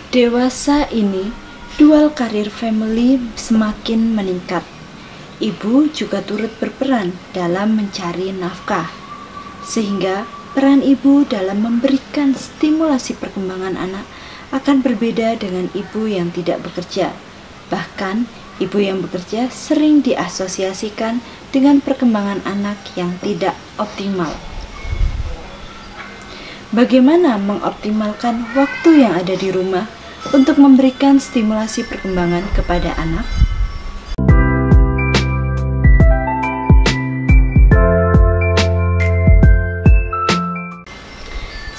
Dewasa ini, dual career family semakin meningkat. Ibu juga turut berperan dalam mencari nafkah, sehingga peran ibu dalam memberikan stimulasi perkembangan anak akan berbeda dengan ibu yang tidak bekerja. Bahkan, ibu yang bekerja sering diasosiasikan dengan perkembangan anak yang tidak optimal. Bagaimana mengoptimalkan waktu yang ada di rumah untuk memberikan stimulasi perkembangan kepada anak?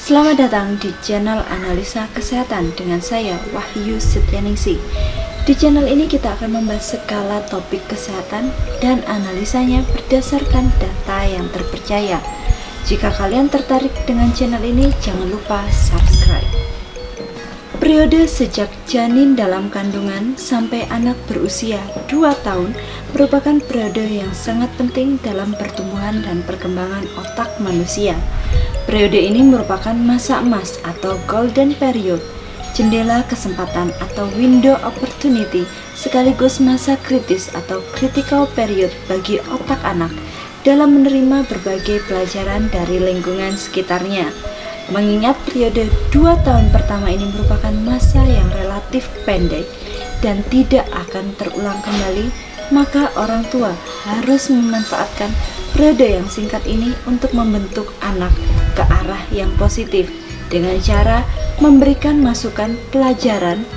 Selamat datang di channel Analisa Kesehatan dengan saya, Wahyu Setyaningsih. Di channel ini kita akan membahas segala topik kesehatan dan analisanya berdasarkan data yang terpercaya. Jika kalian tertarik dengan channel ini, jangan lupa subscribe. Periode sejak janin dalam kandungan sampai anak berusia 2 tahun merupakan periode yang sangat penting dalam pertumbuhan dan perkembangan otak manusia. Periode ini merupakan masa emas atau golden period, jendela kesempatan atau window opportunity, sekaligus masa kritis atau critical period bagi otak anak dalam menerima berbagai pelajaran dari lingkungan sekitarnya. Mengingat periode 2 tahun pertama ini merupakan masa yang relatif pendek dan tidak akan terulang kembali, maka orang tua harus memanfaatkan periode yang singkat ini untuk membentuk anak ke arah yang positif dengan cara memberikan masukan pelajaran,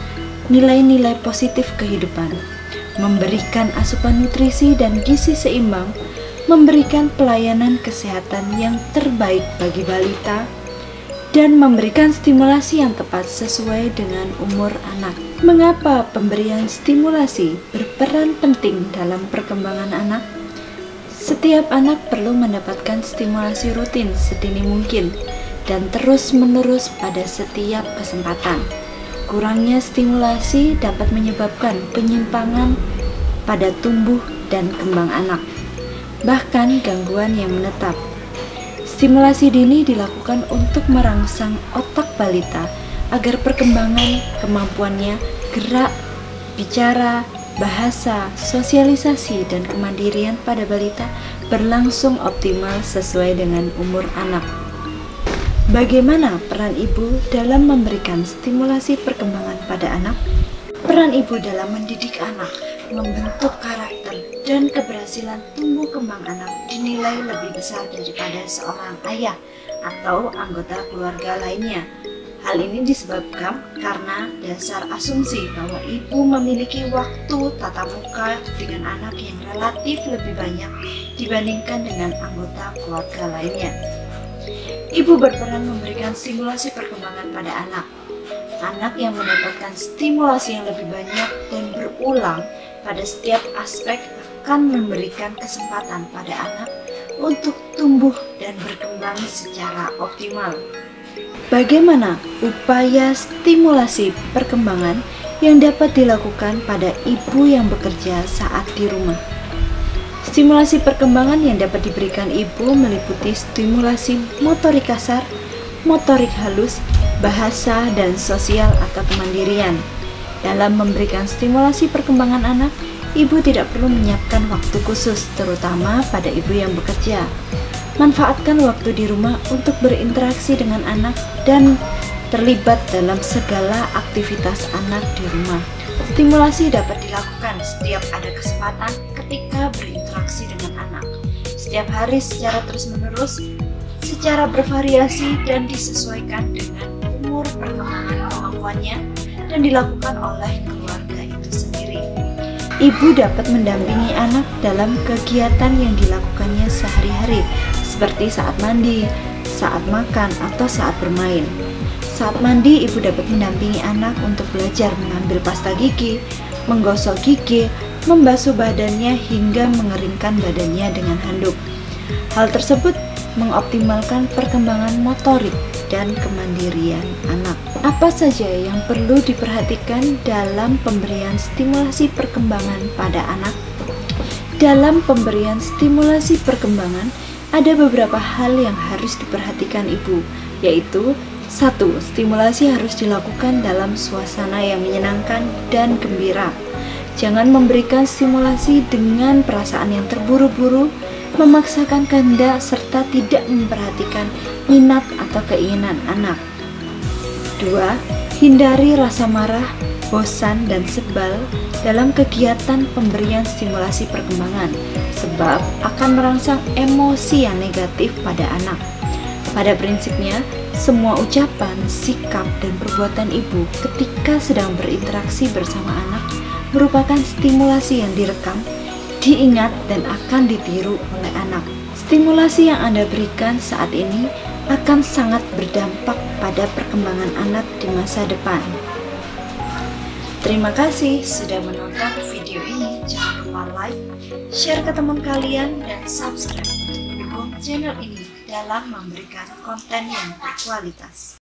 nilai-nilai positif kehidupan, memberikan asupan nutrisi dan gizi seimbang, memberikan pelayanan kesehatan yang terbaik bagi balita, dan memberikan stimulasi yang tepat sesuai dengan umur anak. Mengapa pemberian stimulasi berperan penting dalam perkembangan anak? Setiap anak perlu mendapatkan stimulasi rutin sedini mungkin dan terus-menerus pada setiap kesempatan. Kurangnya stimulasi dapat menyebabkan penyimpangan pada tumbuh dan kembang anak, bahkan gangguan yang menetap. Stimulasi dini dilakukan untuk merangsang otak balita agar perkembangan kemampuannya gerak, bicara, bahasa, sosialisasi, dan kemandirian pada balita berlangsung optimal sesuai dengan umur anak. Bagaimana peran ibu dalam memberikan stimulasi perkembangan pada anak? Peran ibu dalam mendidik anak, membentuk karakter, dan keberhasilan tumbuh kembang anak dinilai lebih besar daripada seorang ayah atau anggota keluarga lainnya. Hal ini disebabkan karena dasar asumsi bahwa ibu memiliki waktu tatap muka dengan anak yang relatif lebih banyak dibandingkan dengan anggota keluarga lainnya. Ibu berperan memberikan stimulasi perkembangan pada anak. Anak yang mendapatkan stimulasi yang lebih banyak dan berulang pada setiap aspek akan memberikan kesempatan pada anak untuk tumbuh dan berkembang secara optimal. Bagaimana upaya stimulasi perkembangan yang dapat dilakukan pada ibu yang bekerja saat di rumah? Stimulasi perkembangan yang dapat diberikan ibu meliputi stimulasi motorik kasar, motorik halus, bahasa, dan sosial atau kemandirian. Dalam memberikan stimulasi perkembangan anak, ibu tidak perlu menyiapkan waktu khusus, terutama pada ibu yang bekerja. Manfaatkan waktu di rumah untuk berinteraksi dengan anak dan terlibat dalam segala aktivitas anak di rumah. Stimulasi dapat dilakukan setiap ada kesempatan ketika berinteraksi dengan anak, setiap hari secara terus-menerus, secara bervariasi dan disesuaikan dengan umur perkembangan kemampuannya dan dilakukan oleh keluarga itu sendiri. Ibu dapat mendampingi anak dalam kegiatan yang dilakukannya sehari-hari, seperti saat mandi, saat makan, atau saat bermain. Saat mandi, ibu dapat mendampingi anak untuk belajar mengambil pasta gigi, menggosok gigi, membasuh badannya hingga mengeringkan badannya dengan handuk. Hal tersebut mengoptimalkan perkembangan motorik dan kemandirian anak. Apa saja yang perlu diperhatikan dalam pemberian stimulasi perkembangan pada anak? Dalam pemberian stimulasi perkembangan, ada beberapa hal yang harus diperhatikan ibu, yaitu 1. Stimulasi harus dilakukan dalam suasana yang menyenangkan dan gembira. Jangan memberikan stimulasi dengan perasaan yang terburu-buru, memaksakan kehendak, serta tidak memperhatikan minat atau keinginan anak. 2. Hindari rasa marah, bosan, dan sebal dalam kegiatan pemberian stimulasi perkembangan, sebab akan merangsang emosi yang negatif pada anak. Pada prinsipnya, semua ucapan, sikap, dan perbuatan ibu ketika sedang berinteraksi bersama anak merupakan stimulasi yang direkam, diingat, dan akan ditiru oleh anak. Stimulasi yang Anda berikan saat ini akan sangat berdampak pada perkembangan anak di masa depan. Terima kasih sudah menonton video ini. Jangan lupa like, share ke teman kalian, dan subscribe untuk mendukung channel ini dalam memberikan konten yang berkualitas.